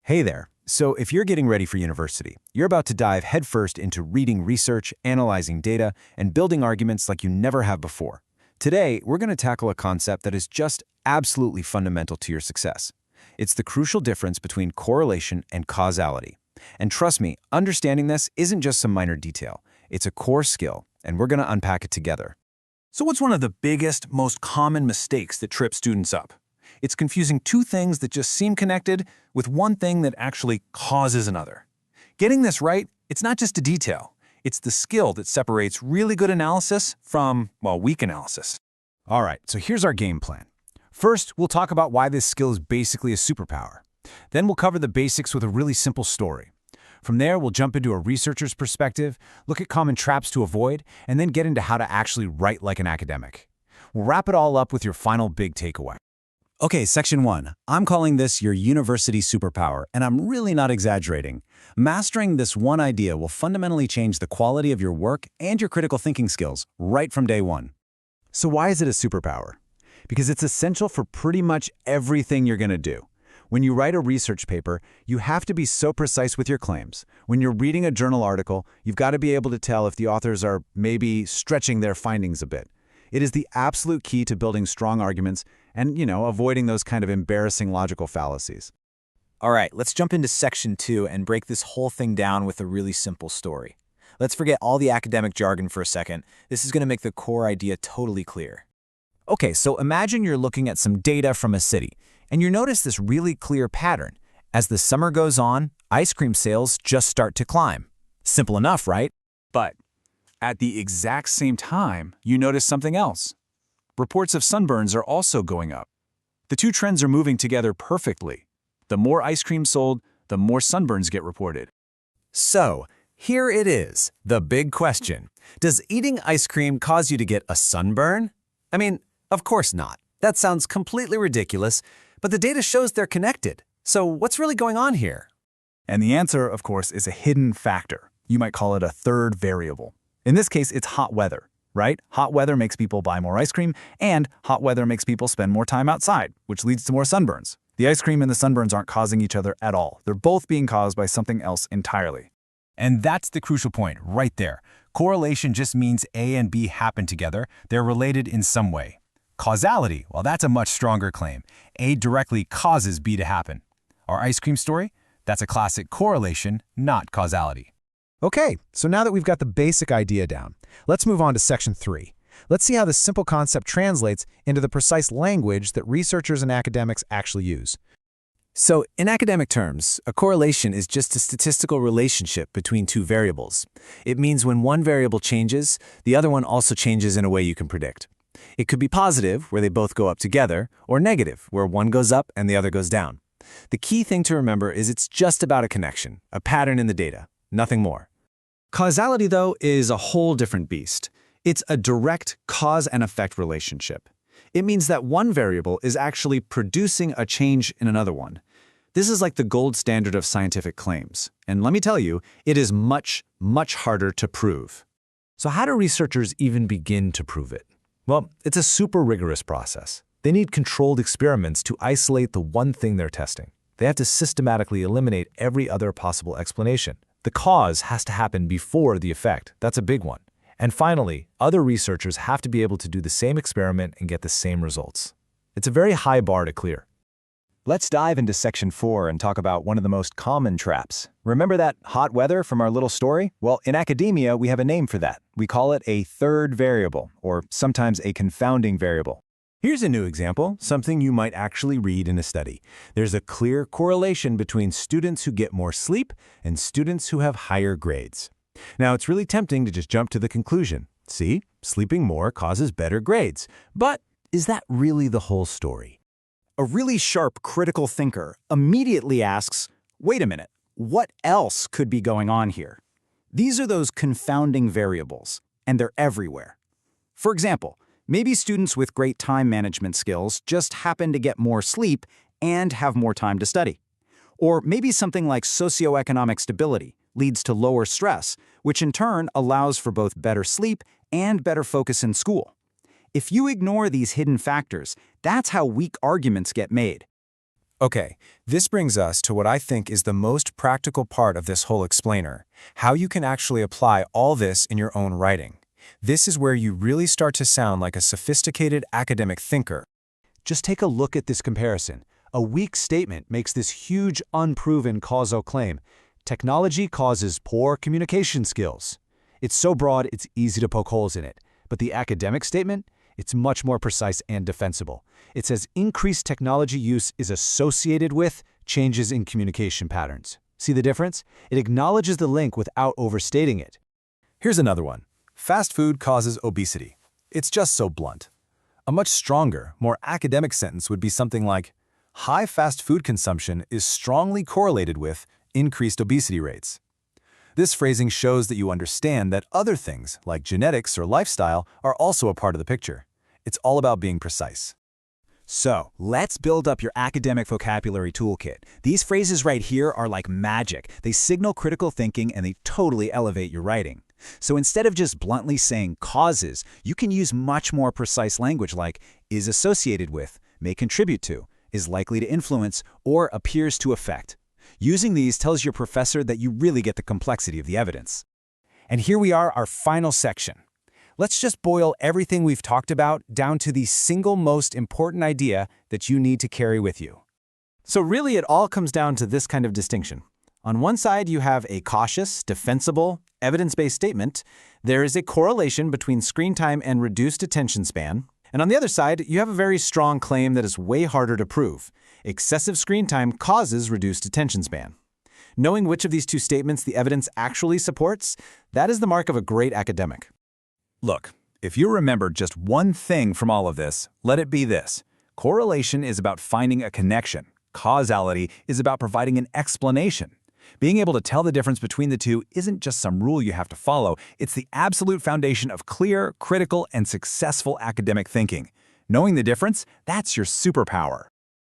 Hey there. So if you're getting ready for university, you're about to dive headfirst into reading research, analyzing data, and building arguments like you never have before. Today, we're going to tackle a concept that is just absolutely fundamental to your success. It's the crucial difference between correlation and causality. And trust me, understanding this isn't just some minor detail. It's a core skill, and we're going to unpack it together. So what's one of the biggest, most common mistakes that trip students up? It's confusing two things that just seem connected with one thing that actually causes another. Getting this right, it's not just a detail. It's the skill that separates really good analysis from, well, weak analysis. All right, so here's our game plan. First, we'll talk about why this skill is basically a superpower. Then we'll cover the basics with a really simple story. From there, we'll jump into a researcher's perspective, look at common traps to avoid, and then get into how to actually write like an academic. We'll wrap it all up with your final big takeaway. Okay, Section 1. I'm calling this your university superpower, and I'm really not exaggerating. Mastering this one idea will fundamentally change the quality of your work and your critical thinking skills right from day one. So why is it a superpower? Because it's essential for pretty much everything you're going to do. When you write a research paper, you have to be so precise with your claims. When you're reading a journal article, you've got to be able to tell if the authors are maybe stretching their findings a bit. It is the absolute key to building strong arguments and, avoiding those kind of embarrassing logical fallacies. All right, let's jump into Section 2 and break this whole thing down with a really simple story. Let's forget all the academic jargon for a second. This is going to make the core idea totally clear. Okay, so imagine you're looking at some data from a city, and you notice this really clear pattern. As the summer goes on, ice cream sales just start to climb. Simple enough, right? But at the exact same time, you notice something else. Reports of sunburns are also going up. The two trends are moving together perfectly. The more ice cream sold, the more sunburns get reported. So, here it is, the big question. Does eating ice cream cause you to get a sunburn? I mean, of course not. That sounds completely ridiculous, but the data shows they're connected. So what's really going on here? And the answer, of course, is a hidden factor. You might call it a third variable. In this case, it's hot weather, right? Hot weather makes people buy more ice cream, and hot weather makes people spend more time outside, which leads to more sunburns. The ice cream and the sunburns aren't causing each other at all. They're both being caused by something else entirely. And that's the crucial point, right there. Correlation just means A and B happen together. They're related in some way. Causality, well, that's a much stronger claim. A directly causes B to happen. Our ice cream story? That's a classic correlation, not causality. Okay, so now that we've got the basic idea down, let's move on to Section 3. Let's see how this simple concept translates into the precise language that researchers and academics actually use. So, in academic terms, a correlation is just a statistical relationship between two variables. It means when one variable changes, the other one also changes in a way you can predict. It could be positive, where they both go up together, or negative, where one goes up and the other goes down. The key thing to remember is it's just about a connection, a pattern in the data, nothing more. Causality, though, is a whole different beast. It's a direct cause and effect relationship. It means that one variable is actually producing a change in another one. This is like the gold standard of scientific claims. And let me tell you, it is much, much harder to prove. So how do researchers even begin to prove it? Well, it's a super rigorous process. They need controlled experiments to isolate the one thing they're testing. They have to systematically eliminate every other possible explanation. The cause has to happen before the effect. That's a big one. And finally, other researchers have to be able to do the same experiment and get the same results. It's a very high bar to clear. Let's dive into Section 4 and talk about one of the most common traps. Remember that hot weather from our little story? Well, in academia, we have a name for that. We call it a third variable, or sometimes a confounding variable. Here's a new example, something you might actually read in a study. There's a clear correlation between students who get more sleep and students who have higher grades. Now, it's really tempting to just jump to the conclusion. See, sleeping more causes better grades. But is that really the whole story? A really sharp critical thinker immediately asks, wait a minute, what else could be going on here? These are those confounding variables, and they're everywhere. For example, maybe students with great time management skills just happen to get more sleep and have more time to study. Or maybe something like socioeconomic stability leads to lower stress, which in turn allows for both better sleep and better focus in school. If you ignore these hidden factors, that's how weak arguments get made. Okay, this brings us to what I think is the most practical part of this whole explainer, how you can actually apply all this in your own writing. This is where you really start to sound like a sophisticated academic thinker. Just take a look at this comparison. A weak statement makes this huge, unproven causal claim. Technology causes poor communication skills. It's so broad, it's easy to poke holes in it. But the academic statement? It's much more precise and defensible. It says increased technology use is associated with changes in communication patterns. See the difference? It acknowledges the link without overstating it. Here's another one. Fast food causes obesity. It's just so blunt. A much stronger, more academic sentence would be something like, high fast food consumption is strongly correlated with increased obesity rates. This phrasing shows that you understand that other things, like genetics or lifestyle, are also a part of the picture. It's all about being precise. So, let's build up your academic vocabulary toolkit. These phrases right here are like magic. They signal critical thinking and they totally elevate your writing. So instead of just bluntly saying causes, you can use much more precise language like is associated with, may contribute to, is likely to influence, or appears to affect. Using these tells your professor that you really get the complexity of the evidence. And here we are, our final section. Let's just boil everything we've talked about down to the single most important idea that you need to carry with you. So really, it all comes down to this kind of distinction. On one side, you have a cautious, defensible, evidence-based statement. There is a correlation between screen time and reduced attention span. And on the other side, you have a very strong claim that is way harder to prove. Excessive screen time causes reduced attention span. Knowing which of these two statements the evidence actually supports, that is the mark of a great academic. Look, if you remember just one thing from all of this, let it be this. Correlation is about finding a connection. Causality is about providing an explanation. Being able to tell the difference between the two isn't just some rule you have to follow, it's the absolute foundation of clear, critical, and successful academic thinking. Knowing the difference, that's your superpower.